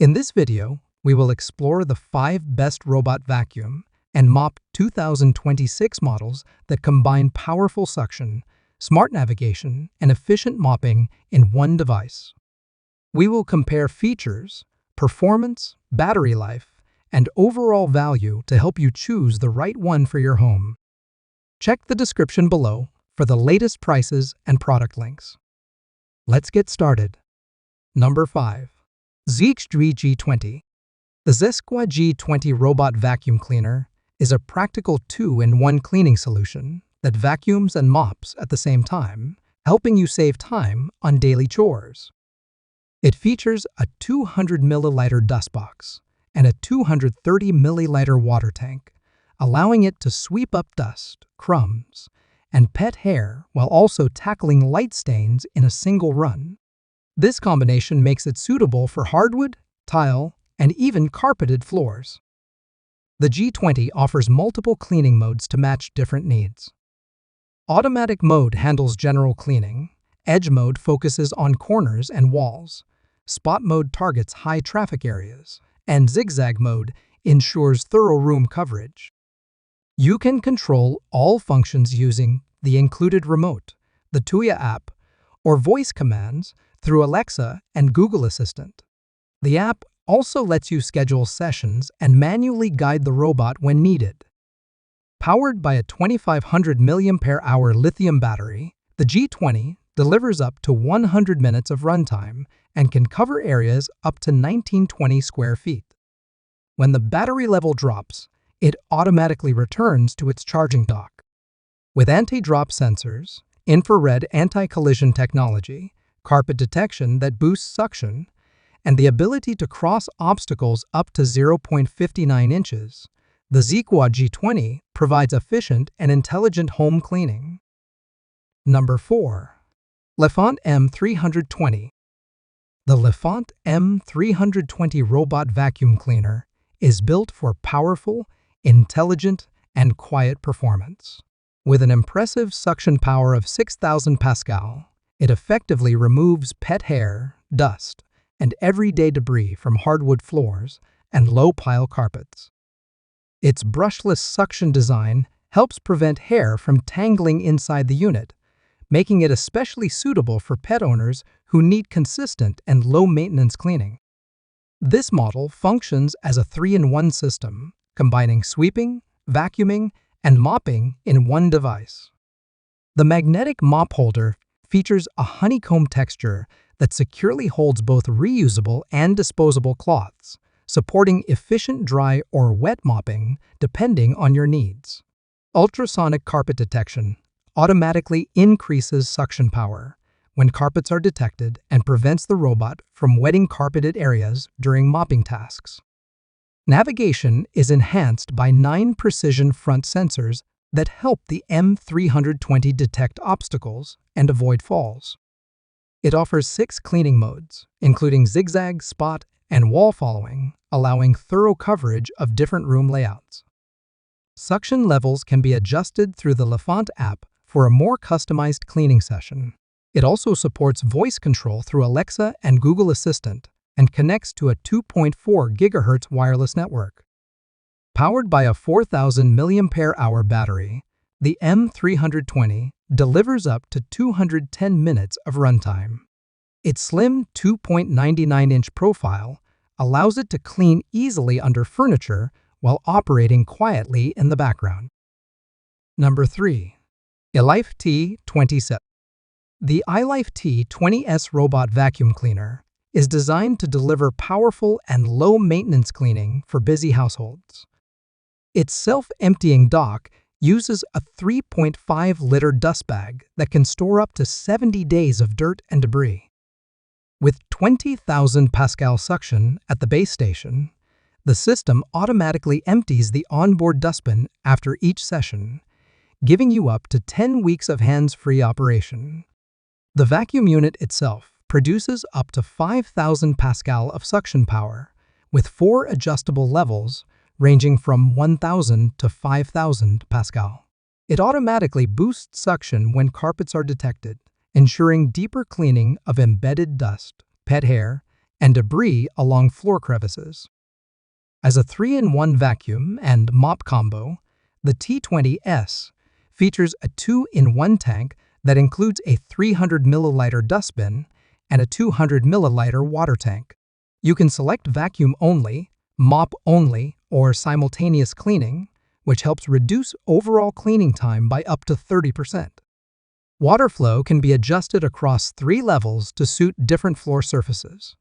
In this video, we will explore the 5 best robot vacuum and mop 2026 models that combine powerful suction, smart navigation, and efficient mopping in one device. We will compare features, performance, battery life, and overall value to help you choose the right one for your home. Check the description below for the latest prices and product links. Let's get started. Number 5. ZCWA G20. The ZCWA G20 Robot Vacuum Cleaner is a practical 2-in-1 cleaning solution that vacuums and mops at the same time, helping you save time on daily chores. It features a 200 milliliter dust box and a 230 milliliter water tank, allowing it to sweep up dust, crumbs, and pet hair while also tackling light stains in a single run. This combination makes it suitable for hardwood, tile, and even carpeted floors. The G20 offers multiple cleaning modes to match different needs. Automatic mode handles general cleaning, edge mode focuses on corners and walls, spot mode targets high traffic areas, and zigzag mode ensures thorough room coverage. You can control all functions using the included remote, the ZCWA app, or voice commands through Alexa and Google Assistant. The app also lets you schedule sessions and manually guide the robot when needed. Powered by a 2500 mAh lithium battery, the G20 delivers up to 100 minutes of runtime and can cover areas up to 1920 square feet. When the battery level drops, it automatically returns to its charging dock. With anti-drop sensors, infrared anti-collision technology, carpet detection that boosts suction, and the ability to cross obstacles up to 0.59 inches, the ZCWA G20 provides efficient and intelligent home cleaning. Number 4. Lefant M320. The Lefant M320 Robot Vacuum Cleaner is built for powerful, intelligent, and quiet performance. With an impressive suction power of 6,000 Pascal, it effectively removes pet hair, dust, and everyday debris from hardwood floors and low-pile carpets. Its brushless suction design helps prevent hair from tangling inside the unit, making it especially suitable for pet owners who need consistent and low-maintenance cleaning. This model functions as a 3-in-1 system, combining sweeping, vacuuming, and mopping in one device. The magnetic mop holder features a honeycomb texture that securely holds both reusable and disposable cloths, supporting efficient dry or wet mopping depending on your needs. Ultrasonic carpet detection automatically increases suction power when carpets are detected and prevents the robot from wetting carpeted areas during mopping tasks. Navigation is enhanced by 9 precision front sensors that help the M320 detect obstacles and avoid falls. It offers 6 cleaning modes, including zigzag, spot, and wall following, allowing thorough coverage of different room layouts. Suction levels can be adjusted through the Lefant app for a more customized cleaning session. It also supports voice control through Alexa and Google Assistant and connects to a 2.4 GHz wireless network. Powered by a 4,000 mAh battery, the M320 delivers up to 210 minutes of runtime. Its slim 2.99-inch profile allows it to clean easily under furniture while operating quietly in the background. Number 3. ILIFE T10s. The ILIFE T20S Robot Vacuum Cleaner is designed to deliver powerful and low-maintenance cleaning for busy households. Its self-emptying dock uses a 3.5-liter dust bag that can store up to 70 days of dirt and debris. With 20,000 Pascal suction at the base station, the system automatically empties the onboard dustbin after each session, giving you up to 10 weeks of hands-free operation. The vacuum unit itself produces up to 5,000 Pascal of suction power, with 4 adjustable levels ranging from 1,000 to 5,000 Pascal. It automatically boosts suction when carpets are detected, ensuring deeper cleaning of embedded dust, pet hair, and debris along floor crevices. As a 3-in-1 vacuum and mop combo, the T20S features a 2-in-1 tank that includes a 300 milliliter dustbin and a 200 milliliter water tank. You can select vacuum only, mop only, or simultaneous cleaning, which helps reduce overall cleaning time by up to 30%. Water flow can be adjusted across 3 levels to suit different floor surfaces.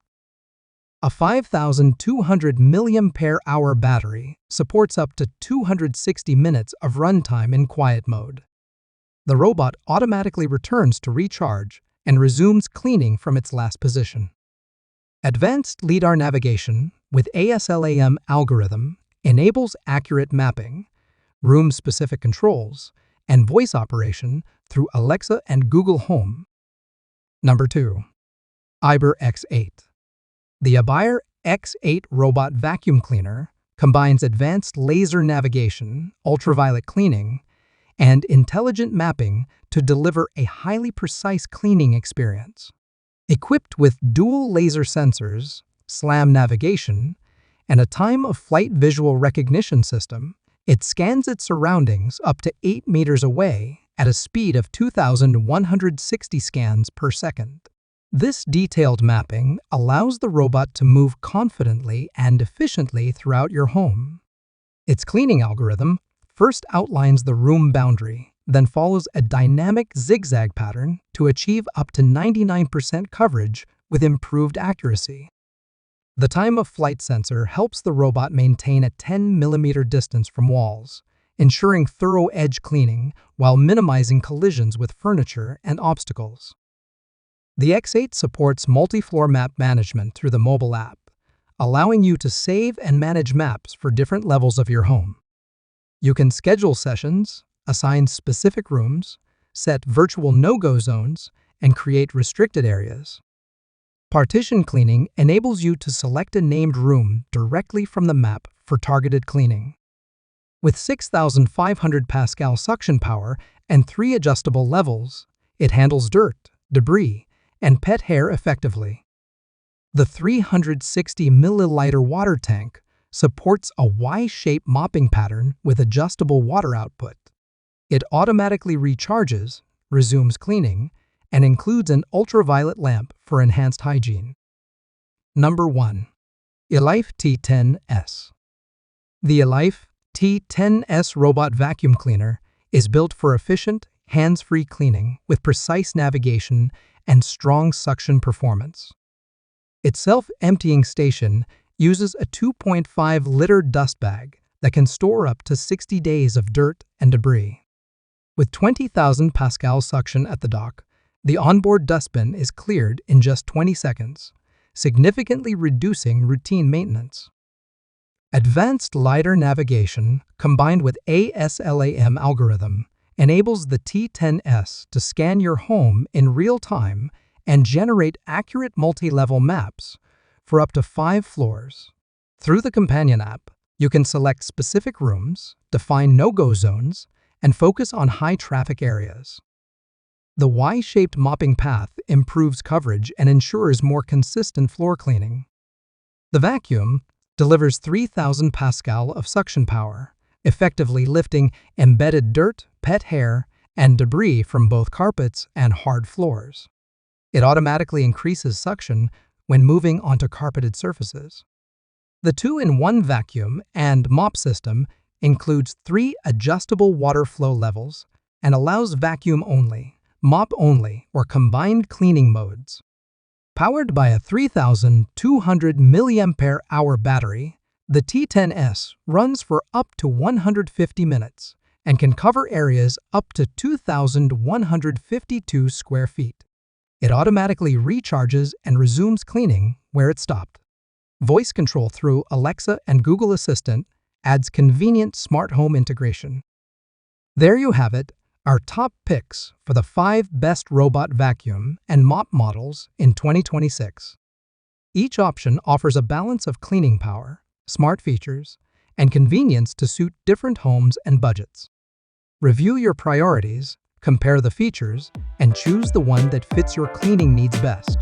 A 5,200 mAh battery supports up to 260 minutes of runtime in quiet mode. The robot automatically returns to recharge and resumes cleaning from its last position. Advanced LiDAR navigation with ASLAM algorithm enables accurate mapping, room-specific controls, and voice operation through Alexa and Google Home. Number 2. ABIR X8. The ABIR X8 robot vacuum cleaner combines advanced laser navigation, ultraviolet cleaning, and intelligent mapping to deliver a highly precise cleaning experience. Equipped with dual laser sensors, SLAM navigation, and a time-of-flight visual recognition system, it scans its surroundings up to 8 meters away at a speed of 2,160 scans per second. This detailed mapping allows the robot to move confidently and efficiently throughout your home. Its cleaning algorithm first outlines the room boundary, then follows a dynamic zigzag pattern to achieve up to 99% coverage with improved accuracy. The time-of-flight sensor helps the robot maintain a 10mm distance from walls, ensuring thorough edge cleaning while minimizing collisions with furniture and obstacles. The X8 supports multi-floor map management through the mobile app, allowing you to save and manage maps for different levels of your home. You can schedule sessions, assign specific rooms, set virtual no-go zones, and create restricted areas. Partition cleaning enables you to select a named room directly from the map for targeted cleaning. With 6,500 Pascal suction power and 3 adjustable levels, it handles dirt, debris, and pet hair effectively. The 360 milliliter water tank supports a Y-shaped mopping pattern with adjustable water output. It automatically recharges, resumes cleaning, and includes an ultraviolet lamp for enhanced hygiene. Number 1. ILIFE T10s. The ILIFE T10s robot vacuum cleaner is built for efficient, hands-free cleaning with precise navigation and strong suction performance. Its self-emptying station uses a 2.5-liter dust bag that can store up to 60 days of dirt and debris. With 20,000 Pascal suction at the dock, the onboard dustbin is cleared in just 20 seconds, significantly reducing routine maintenance. Advanced LiDAR navigation combined with ASLAM algorithm enables the T10s to scan your home in real time and generate accurate multi-level maps for up to 5 floors. Through the companion app, you can select specific rooms, define no-go zones, and focus on high-traffic areas. The Y-shaped mopping path improves coverage and ensures more consistent floor cleaning. The vacuum delivers 3,000 Pascal of suction power, effectively lifting embedded dirt, pet hair, and debris from both carpets and hard floors. It automatically increases suction when moving onto carpeted surfaces. The 2-in-1 vacuum and mop system includes 3 adjustable water flow levels and allows vacuum only, mop only, or combined cleaning modes. Powered by a 3,200 mAh battery, the T10s runs for up to 150 minutes and can cover areas up to 2,152 square feet. It automatically recharges and resumes cleaning where it stopped. Voice control through Alexa and Google Assistant adds convenient smart home integration. There you have it, our top picks for the 5 best robot vacuum and mop models in 2026. Each option offers a balance of cleaning power, smart features, and convenience to suit different homes and budgets. Review your priorities, compare the features, and choose the one that fits your cleaning needs best.